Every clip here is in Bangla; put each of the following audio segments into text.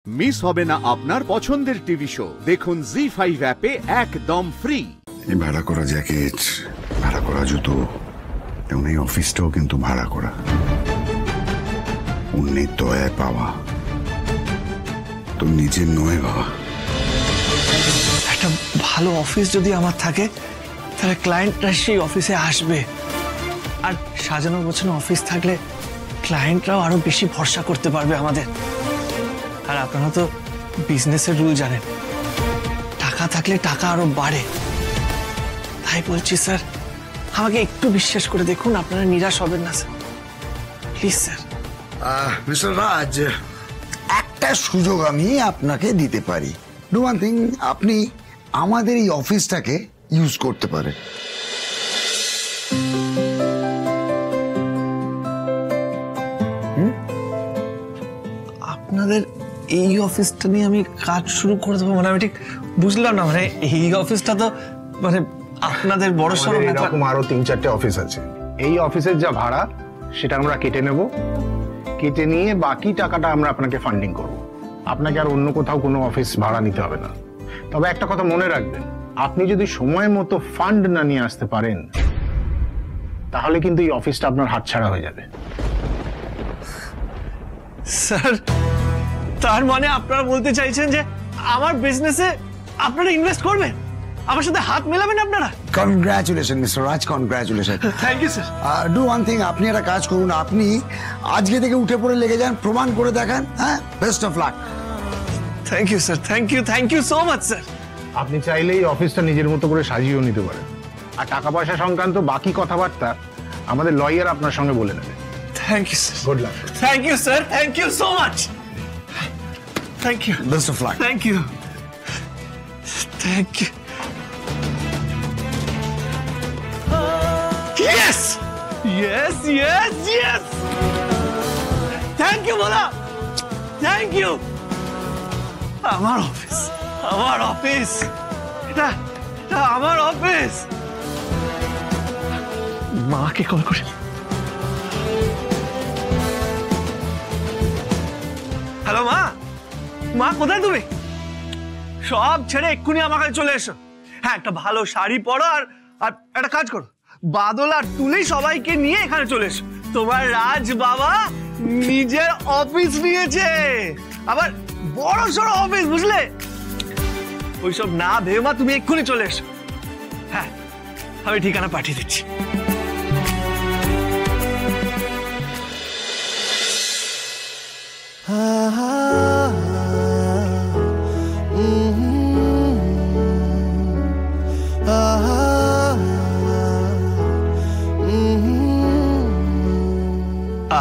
মিস হবে না আপনার পছন্দের টিভি শো। দেখুন জি5 অ্যাপে একদম ফ্রি। এই ভাড়া করা জ্যাকেট, ভাড়া করা জুতো এবং এই অফিসটাও কিন্তু ভাড়া করা। অন্যের দয়ায় পাওয়া, তো নিজের নয় বাবা। একটা ভালো অফিস যদি আমার থাকে তাহলে ক্লায়েন্টরা সেই অফিসে আসবে, আর সাজানো গোছানো অফিস থাকলে ক্লায়েন্টরাও আরো বেশি ভরসা করতে পারবে আমাদের। আর আপনারা তো বিজনেসের রুল জানেন, টাকা থাকলে টাকা আরো বাড়ে। তাই বলছি স্যার, আমাকে একটু বিশ্বাস করে দেখুন, আপনারা নিরাশ হবেন না স্যার, প্লিজ স্যার। মিস্টার রাজ, একটা সুযোগ আমি আপনাকে দিতে পারি। ডু ওয়ান থিং, আপনি আমাদের এই অফিসটাকে ইউজ করতে পারেন। আপনাদের এই অফিসটা নিয়ে আমি কাজ শুরু করে দেবো মানে আমি ঠিক বুঝলাম না, মানে এই অফিসটা তো মানে আপনাদের বড় সড়ো এরকম আরো 3-4টে অফিস আছে। এই অফিসের যা ভাড়া সেটা আমরা কেটে নেব, কেটে নিয়ে বাকি টাকাটা আমরা আপনাকে ফান্ডিং করব। আপনাকে আর অন্য কোথাও কোনো অফিস ভাড়া নিতে হবে না। তবে একটা কথা মনে রাখবেন, আপনি যদি সময় মতো ফান্ড না নিয়ে আসতে পারেন তাহলে কিন্তু এই অফিসটা আপনার হাতছাড়া হয়ে যাবে। স্যার, তার মানে আপনারা বলতে চাইছেন যে আমার বিজনেসে আপনারা ইনভেস্ট করবেন, আমার সাথে হাত মেলাবেন আপনারা? Congratulation mister Raj, congratulation. Thank you sir. Do one thing, আপনি একটা কাজ করুন, আপনি আজকে থেকে উঠে পড়ে লেগে যান, প্রমাণ করে দেখান। হ্যাঁ, best of luck. Thank you sir, thank you so much sir. আপনি চাইলেই অফিসটা নিজের মতো করে সাজিয়েও নিতে পারেন, আর টাকা পয়সা সংক্রান্ত বাকি কথাবার্তা আমাদের লয়ার আপনার সঙ্গে বলে নেবে। Thank you sir. Good luck. Thank you sir, thank you so much. Thank you, best of luck. Thank you, thank you. Yes! Yes, yes, yes! Thank you, Bola! Thank you! আমার অফিস, আমার অফিস, এটা আমার অফিস। মাকে কল করি। হ্যালো মা, মা কোথায় তুমি? সব ছেড়ে এক্ষুনি আমার কাছে চলে এসো। হ্যাঁ, একটা ভালো শাড়ি পরো আর একটা কাজ করো, বাদল আর তুলি সবাইকে নিয়ে এখানে চলে এসো। তোমার রাজ বাবা নিজের অফিস নিয়েছে, আবার বড় সড়ো অফিস, বুঝলে? ওইসব না ভেবে মা তুমি এক্ষুনি চলে এসো। হ্যাঁ, আমি ঠিকানা পাঠিয়ে দিচ্ছি।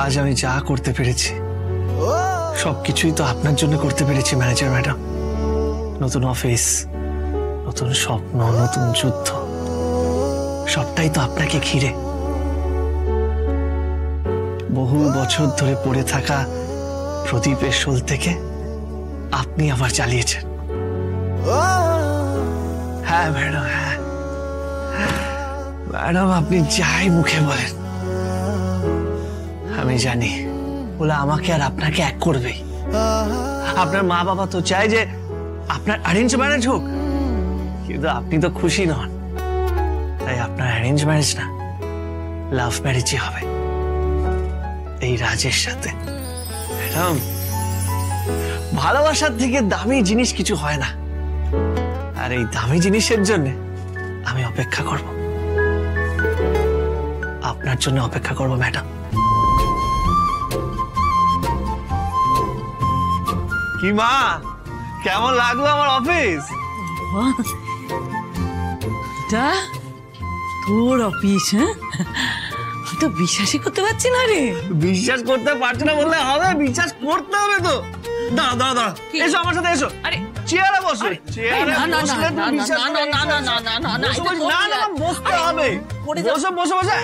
আজ আমি যা করতে পেরেছি সবকিছুই তো আপনার জন্য করতে পেরেছি ম্যানেজার ম্যাডাম। নতুন অফিস, নতুন স্বপ্ন, নতুন যুদ্ধ, সবটাই তো আপনাকে ঘিরে। বহু বছর ধরে পড়ে থাকা প্রদীপের শোল থেকে আপনি আবার চালিয়েছেন। হ্যাঁ ম্যাডাম, হ্যাঁ ম্যাডাম, আপনি যাই মুখে বলেন আমি জানি ওলা আমাকে আর আপনাকে এক করবেই। আপনার মা বাবা তো চায় যে আপনার অ্যারেঞ্জ ম্যারেজ হোক, কিন্তু আপনি তো খুশি নন, তাই আপনার অ্যারেঞ্জ ম্যারেজ না, লাভ ম্যারেজই হবে এই রাজের সাথে। ম্যাডাম, ভালোবাসার থেকে দামি জিনিস কিছু হয় না, আর এই দামি জিনিসের জন্য আমি অপেক্ষা করব, আপনার জন্য অপেক্ষা করব ম্যাডাম। কি মা, কেমন লাগলো আমার অফিস? তোর অফিস? হ্যাঁ, আমি তো বিশ্বাসই করতে পারছি না রে। বিশ্বাস করতে পারছি না বললে হবে, বিশ্বাস করতে হবে তো। দাঁড়া দাঁড়া দাঁড়া, এসো আমার সাথে এসো। আরে চেয়ারে বসো। চেয়ারে বসলে তুমি বিশ্বাস করবে? না বসতে হবে। বসো বসো বসো।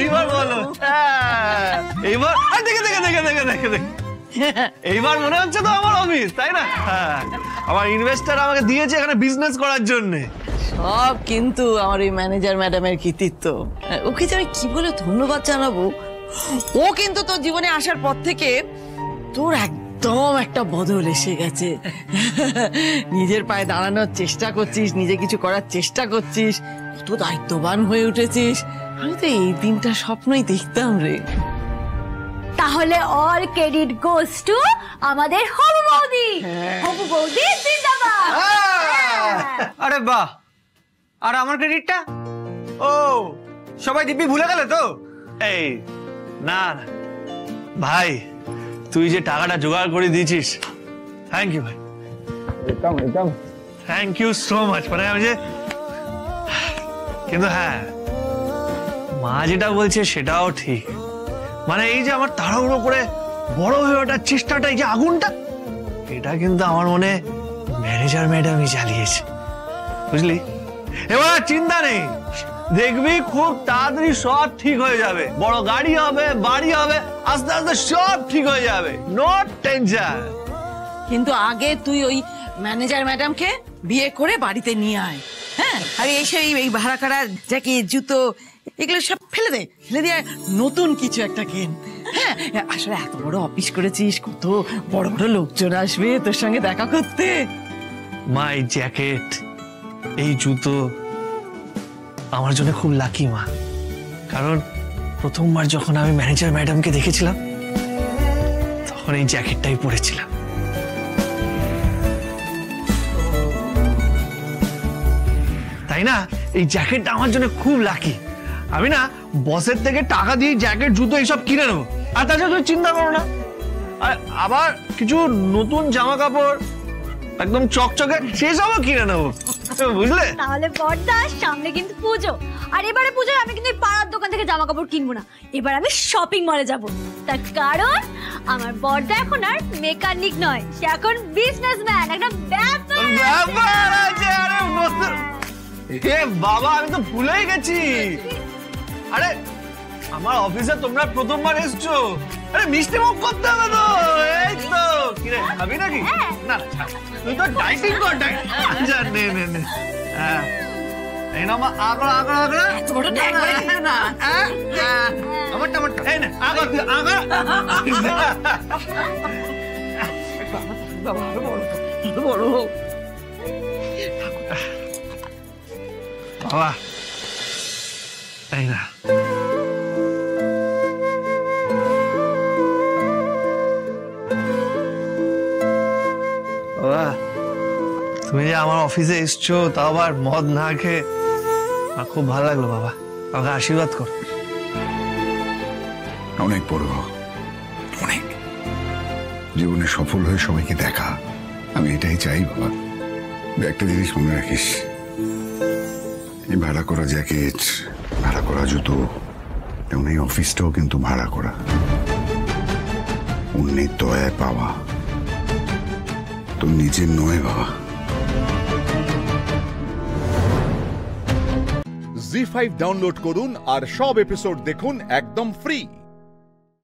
এইবার বলো। এইবার দেখে দেখে দেখে দেখে দেখে দেখে এইবার মনে হচ্ছে তো আমার অফিস, তাই না? আমার ইনভেস্টর আমাকে দিয়েছে এখানে বিজনেস করার জন্য। সব কিন্তু আমার এই ম্যানেজার ম্যাডামের কৃতিত্ব। ওকে যে আমি কি বলে ধন্যবাদ জানাবো। ও কিন্তু তোর জীবনে আসার পর থেকে তোর একদম একটা বদল এসে গেছে। নিজের পায়ে দাঁড়ানোর চেষ্টা করছিস, নিজে কিছু করার চেষ্টা করছিস, কত দায়িত্ববান হয়ে উঠেছিস। আমি তো এই দিনটা স্বপ্নই দেখতাম রে। তাহলে অল ক্রেডিট গোস টু আমাদের হবু বৌদি। হবু বৌদি জিন্দাবাদ। আরে বাহ, আর আমার ক্রেডিটটা? ও সবাই দিব্যি ভুলে গেলে তো? এই না না ভাই, তুই যে টাকাটা জোগাড় করে দিয়েছিস, থ্যাংক ইউ ভাই, থ্যাংক ইউ সো মাচ। মানে আমি যে, কিন্তু হ্যাঁ মা যেটা বলছে সেটাও ঠিক। মানে এই যে আমার তাড়াহুড়ো করে বড় হয়ে ওঠার চেষ্টাটা, এই যে আগুনটা, এটা কিন্তু আমার মনে ম্যানেজার ম্যাডামই জ্বালিয়েছে, বুঝলি? এবার চিন্তা নেই, দেখবি খুব তাড়াতাড়ি সব ঠিক হয়ে যাবে। বড় গাড়ি হবে, বাড়ি হবে, আস্তে আস্তে সব ঠিক হয়ে যাবে, নো টেনশন। কিন্তু আগে তুই ওই ম্যানেজার ম্যাডামকে বিয়ে করে বাড়িতে নিয়ে আয়। হ্যাঁ, আর এসে এই ভাড়া করা জ্যাকেট, জুতো, এগুলো সব ফেলে দে, ফেলে দিয়ে নতুন কিছু একটা কেন। হ্যাঁ, আসলে এত বড় অফিস করেছিস, কত বড় বড় লোকজন আসবে তোর সঙ্গে দেখা করতে। মা এই জ্যাকেট, এই জুতো আমার জন্য খুব লাকি মা, কারণ প্রথমবার যখন আমি ম্যানেজার ম্যাডামকে দেখেছিলাম তখন এই জ্যাকেটটাই পরেছিলাম। তাই না, এই জ্যাকেটটা আমার জন্য খুব লাকি। আমি না বসের থেকে টাকা দিয়ে জ্যাকেট, জুতো এইসব কিনে নেবো, আর তাছাড়া তুমি চিন্তা করো না। আর আবার কিছু নতুন জামা কাপড় একদম চকচকে সেসবও কিনে নেবো, বুঝলে? তাহলে বড়দা, সামনে কিন্তু পুজো, আর এবারে পুজোয় আমি কিন্তু পাড়ার দোকান থেকে জামা কাপড় কিনবো না, এবার আমি শপিং মলে যাব। তার কারণ আমার বড়দা এখন আর মেকানিক নয়, সে এখন বিজনেসম্যান, একটা ব্যাপার আছে। আরে এ বাবা, আমি তো ভুলেই গেছি। আরে আমার অফিসে তোমরা প্রথমবার এসছো, আরে মিষ্টি মুখ করতে হবে তো। এই তো কিরে, খাবি নাকি? না তুই তো ডাইটিং কর, আচ্ছা নে নে নে। হ্যাঁ এই না মা, আগড় আগড় আগড়, এত বড় ট্যাগ করে খেয়ে না। আমারটা আমারটা, এই না আগড়, তুই আগড়। বাবা আরো বড়, আরো বড়। বাবা এই না, বাবা তুমি যে আমার অফিসে এসছো, তাও আবার মদ না খেয়ে, আমার খুব ভালো লাগলো। বাবা আমাকে আশীর্বাদ কর। অনেক বড়, অনেক জীবনে সফল হয়ে সবাইকে দেখা, আমি এটাই চাই বাবা। একটা জিনিস মনে রাখিস, এই ভাড়া করা জ্যাকেট, ভাড়া করা জুতো, তেমন এই অফিসটাও কিন্তু ভাড়া করা, অন্যের দয়ায় পাওয়া, তো নিজের নয় বাবা। জি5 ডাউনলোড করুন আর সব এপিসোড দেখুন একদম ফ্রি।